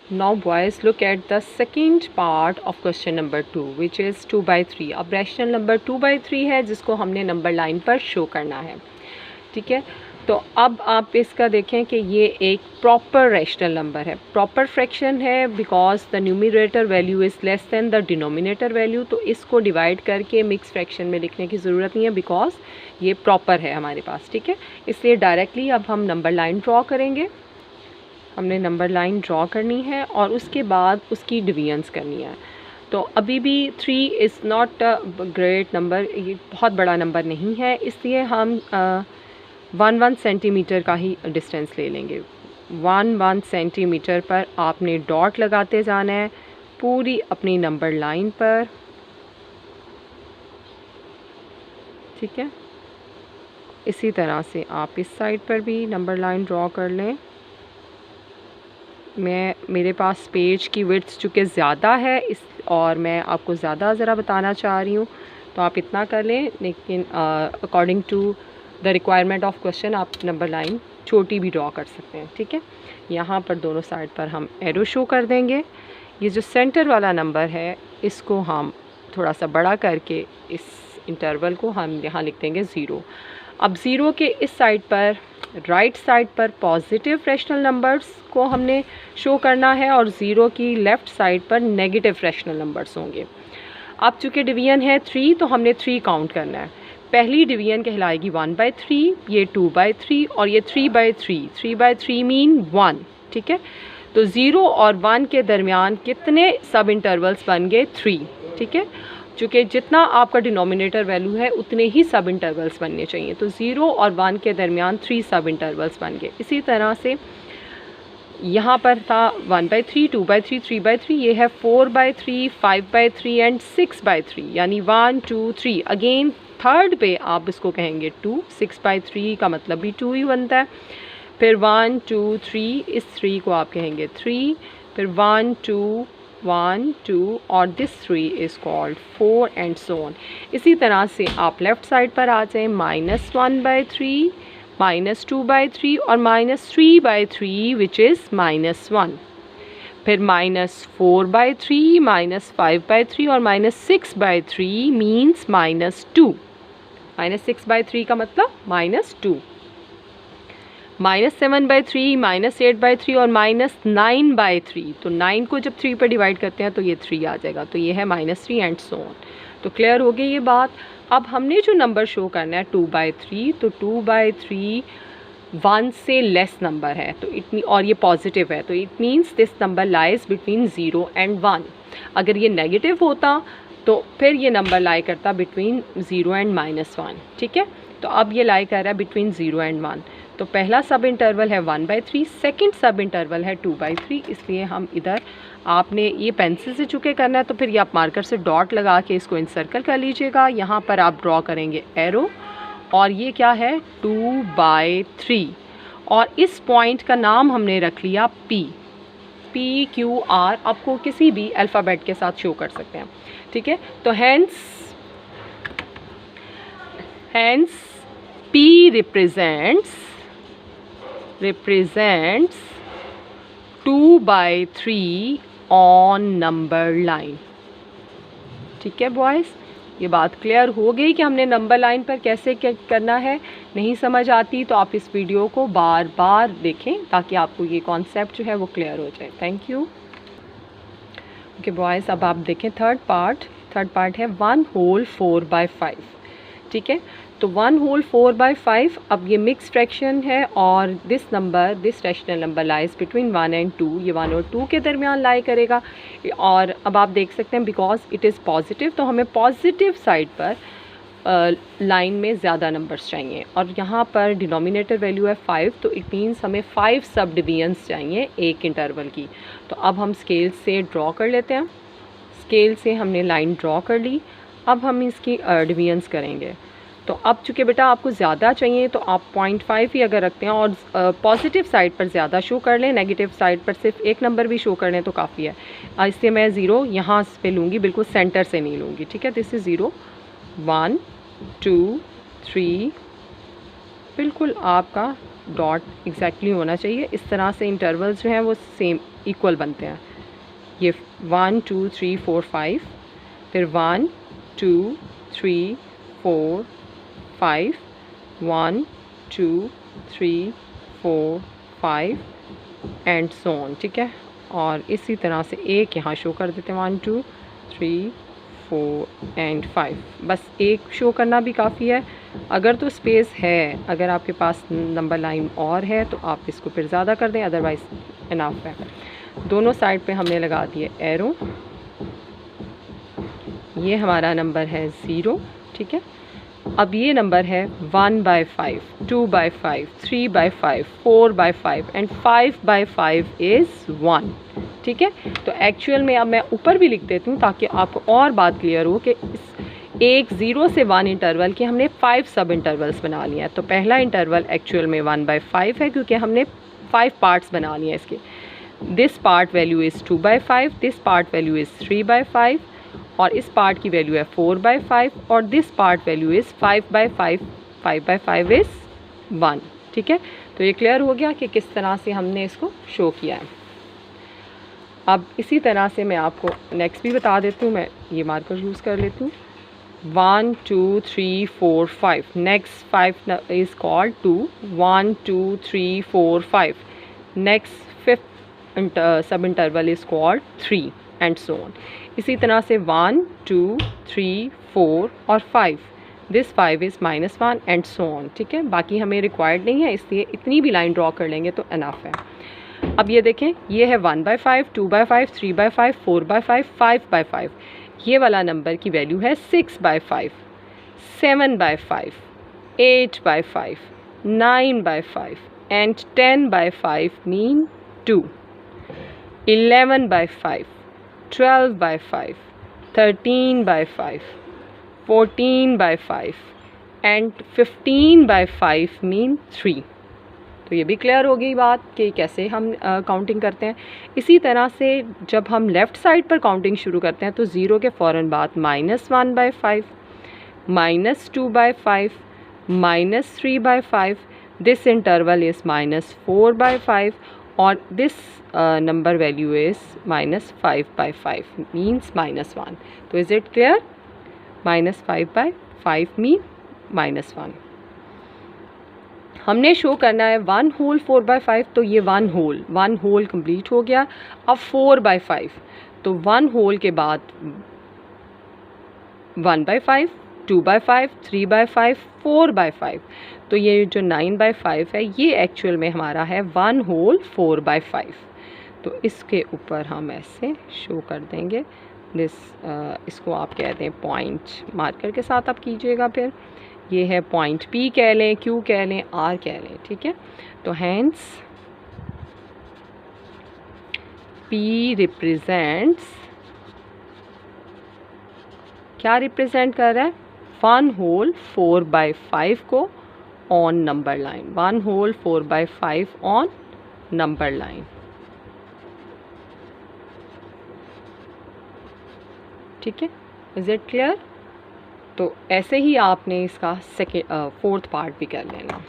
Now boys, look at the second part of question number 2 which is 2/3। अब rational number 2/3 है जिसको हमने number line पर show करना है, ठीक है। तो अब आप इसका देखें कि ये एक प्रॉपर रैशनल नंबर है, प्रॉपर फ्रैक्शन है because the numerator value is less than the denominator value. तो इसको डिवाइड करके मिक्स फ्रैक्शन में लिखने की ज़रूरत नहीं है बिकॉज ये प्रॉपर है हमारे पास, ठीक है। इसलिए डायरेक्टली अब हम नंबर लाइन ड्रॉ करेंगे। हमने नंबर लाइन ड्रॉ करनी है और उसके बाद उसकी डिवीजन्स करनी है। तो अभी भी 3 is not a great number, ये बहुत बड़ा नंबर नहीं है, इसलिए हम 1 सेंटीमीटर का ही डिस्टेंस ले लेंगे। 1 सेंटीमीटर पर आपने डॉट लगाते जाना है पूरी अपनी नंबर लाइन पर, ठीक है। इसी तरह से आप इस साइड पर भी नंबर लाइन ड्रॉ कर लें। मेरे पास पेज की विड्थ चूँकि ज़्यादा है इस और मैं आपको ज़्यादा ज़रा बताना चाह रही हूँ तो आप इतना कर लें, लेकिन according to the requirement of question आप नंबर लाइन छोटी भी ड्रॉ कर सकते हैं, ठीक है। यहाँ पर दोनों साइड पर हम एरो शो कर देंगे। ये जो सेंटर वाला नंबर है इसको हम थोड़ा सा बड़ा करके इस इंटरवल को हम यहाँ लिख देंगे 0। अब 0 के इस साइड पर राइट साइड पर पॉजिटिव रैशनल नंबर्स को हमने शो करना है और 0 की लेफ़्ट साइड पर नेगेटिव रैशनल नंबर्स होंगे। अब चूँकि डिवीजन है 3 तो हमने 3 काउंट करना है। पहली डिवीजन कहलाएगी 1/3, ये 2/3 और ये 3/3। 3/3 मीन 1, ठीक है। तो 0 और 1 के दरमियान कितने सब इंटरवल्स बन गए? 3, ठीक है। चूँकि जितना आपका डिनोमिनेटर वैल्यू है उतने ही सब इंटरवल्स बनने चाहिए, तो 0 और 1 के दरमियान 3 सब इंटरवल्स बन गए। इसी तरह से यहाँ पर था 1/3, 2/3, 3/3, ये है 4/3, 5/3 एंड 6/3, यानी 1 2 3। अगेन थर्ड पे आप इसको कहेंगे 2, 6/3 का मतलब भी 2 ही बनता है। फिर 1 2 3, इस 3 को आप कहेंगे 3, फिर 1 2 1 2 और this 3 is called 4 and so on. इसी तरह से आप लेफ़्ट साइड पर आ जाएँ, -1/3, -2/3 और -3/3 विच इज़ -1। फिर -4/3, -5/3 और -6/3 मीन्स -2। -6/3 का मतलब -2। -7/3, -8/3 और -9/3। तो 9 को जब 3 पर डिवाइड करते हैं तो ये 3 आ जाएगा, तो ये है -3 एंड सो ऑन। तो क्लियर हो गई ये बात। अब हमने जो नंबर शो करना है 2/3, तो 2/3 1 से लेस नंबर है, तो इतनी, और ये पॉजिटिव है, तो it means this number lies between 0 and 1। अगर ये नेगेटिव होता तो फिर ये नंबर लाई करता बिटवीन 0 एंड -1, ठीक है। तो अब ये लाई कर रहा है बिटवीन 0 एंड 1। तो पहला सब इंटरवल है 1/3, सेकंड सब इंटरवल है 2/3, इसलिए हम इधर, आपने ये पेंसिल से चुके करना है तो फिर ये आप मार्कर से डॉट लगा के इसको इंसर्कल कर लीजिएगा। यहाँ पर आप ड्रॉ करेंगे एरो और ये क्या है 2/3 और इस पॉइंट का नाम हमने रख लिया PQR। आपको किसी भी अल्फ़ाबेट के साथ शो कर सकते हैं, ठीक है। तो hence P represents 2/3 on number line, ठीक है बॉयज़। ये बात क्लियर हो गई कि हमने नंबर लाइन पर कैसे क्या करना है। नहीं समझ आती तो आप इस वीडियो को बार बार देखें ताकि आपको ये कॉन्सेप्ट जो है वो क्लियर हो जाए। Thank you. ओके बॉयज़, अब आप देखें थर्ड पार्ट है 1 होल 4/5, ठीक है। तो 1 होल 4/5, अब ये मिक्स फ्रैक्शन है और this rational number lies between 1 and 2, ये 1 और 2 के दरमियान लाई करेगा। और अब आप देख सकते हैं बिकॉज इट इज़ पॉजिटिव, तो हमें पॉजिटिव साइड पर लाइन में ज़्यादा नंबर्स चाहिए और यहाँ पर डिनोमिनेटर वैल्यू है 5, तो इट मीन्स हमें 5 सब डिवीजन्स चाहिए एक इंटरवल की। तो अब हम स्केल से ड्रॉ कर लेते हैं। स्केल से हमने लाइन ड्रॉ कर ली, अब हम इसकी डिवीजन्स करेंगे। तो अब चूँकि बेटा आपको ज़्यादा चाहिए तो आप 0.5 ही अगर रखते हैं और पॉजिटिव साइड पर ज़्यादा शो कर लें, नेगेटिव साइड पर सिर्फ एक नंबर भी शो कर लें तो काफ़ी है। इससे मैं 0 यहाँ पे लूँगी, बिल्कुल सेंटर से नहीं लूँगी, ठीक है। दिस इज़ 0 1 2 3, बिल्कुल आपका डॉट एग्जैक्टली होना चाहिए। इस तरह से इंटरवल्स जो हैं वो सेम इक्वल बनते हैं। ये 1 2 3 4 5, फिर 1 2 3 4 5, 1 2 3 4 5 एंड सो ऑन, ठीक है। और इसी तरह से एक यहाँ शो कर देते हैं 1 2 3 4 एंड 5। बस एक शो करना भी काफ़ी है। अगर तो स्पेस है, अगर आपके पास नंबर लाइन और है तो आप इसको फिर ज़्यादा कर दें, अदरवाइज़ इनफ है। दोनों साइड पे हमने लगा दिए एरो। ये हमारा नंबर है 0, ठीक है। अब ये नंबर है 1/5, 2/5, 3/5, 4/5 एंड 5/5 इज़ 1, ठीक है। तो एक्चुअल में अब मैं ऊपर भी लिख देती हूँ ताकि आपको और बात क्लियर हो कि इस एक 0 से 1 इंटरवल के हमने 5 सब इंटरवल्स बना लिए हैं। तो पहला इंटरवल एक्चुअल में 1/5 है क्योंकि हमने 5 पार्ट्स बना लिए हैं इसके। This part value is 2/5, this part value is 3/5 और इस पार्ट की वैल्यू है 4/5 और this part value is 5/5, 5/5 is 1, ठीक है। तो ये क्लियर हो गया कि किस तरह से हमने इसको शो किया है। अब इसी तरह से मैं आपको नेक्स्ट भी बता देती हूँ। मैं ये मार्कर यूज़ कर लेती हूँ। 1 2 3 4 5, next 5 is called 2, 1 2 3 4 5, next 5th सब interval is called 3 and so on. इसी तरह से 1 2 3 4 और 5, this 5 is -1 and so on, ठीक है। बाकी हमें रिक्वायर्ड नहीं है, इसलिए इतनी भी लाइन ड्रॉ कर लेंगे तो इनफ है। अब ये देखें, ये है 1/5, 2/5, 3/5, 4/5, 5/5। ये वाला नंबर की वैल्यू है 6/5, 7/5, 8/5, 9/5 एंड 10/5 मीन 2, 11/5, 12/5, 13/5, 14/5 एंड 15/5 मीन 3। तो ये भी क्लियर हो गई बात कि कैसे हम काउंटिंग करते हैं। इसी तरह से जब हम लेफ़्ट साइड पर काउंटिंग शुरू करते हैं तो 0 के फ़ौरन बाद -1/5, -2/5, -3/5, दिस इंटरवल इज़ -4/5 और this number value is -5/5 means -1. तो is it clear? -5/5 mean -1. हमने शो करना है 1 होल 4/5, तो ये 1 होल कंप्लीट हो गया। अब 4/5, तो 1 होल के बाद 1/5, 2/5, 3/5, 4/5, तो ये जो 9/5 है ये एक्चुअल में हमारा है 1 होल 4/5। तो इसके ऊपर हम ऐसे शो कर देंगे इसको आप कहते हैं पॉइंट मार्कर के साथ आप कीजिएगा। फिर ये है पॉइंट P कह लें, Q कह लें, R कह लें, ठीक है। तो हैंस P रिप्रेजेंट्स, क्या रिप्रेजेंट कर रहा है? 1 होल 4/5 को on number line, 1 whole 4/5 on number line, ठीक है। Is it clear? तो ऐसे ही आपने इसका 4th पार्ट भी कर लेना।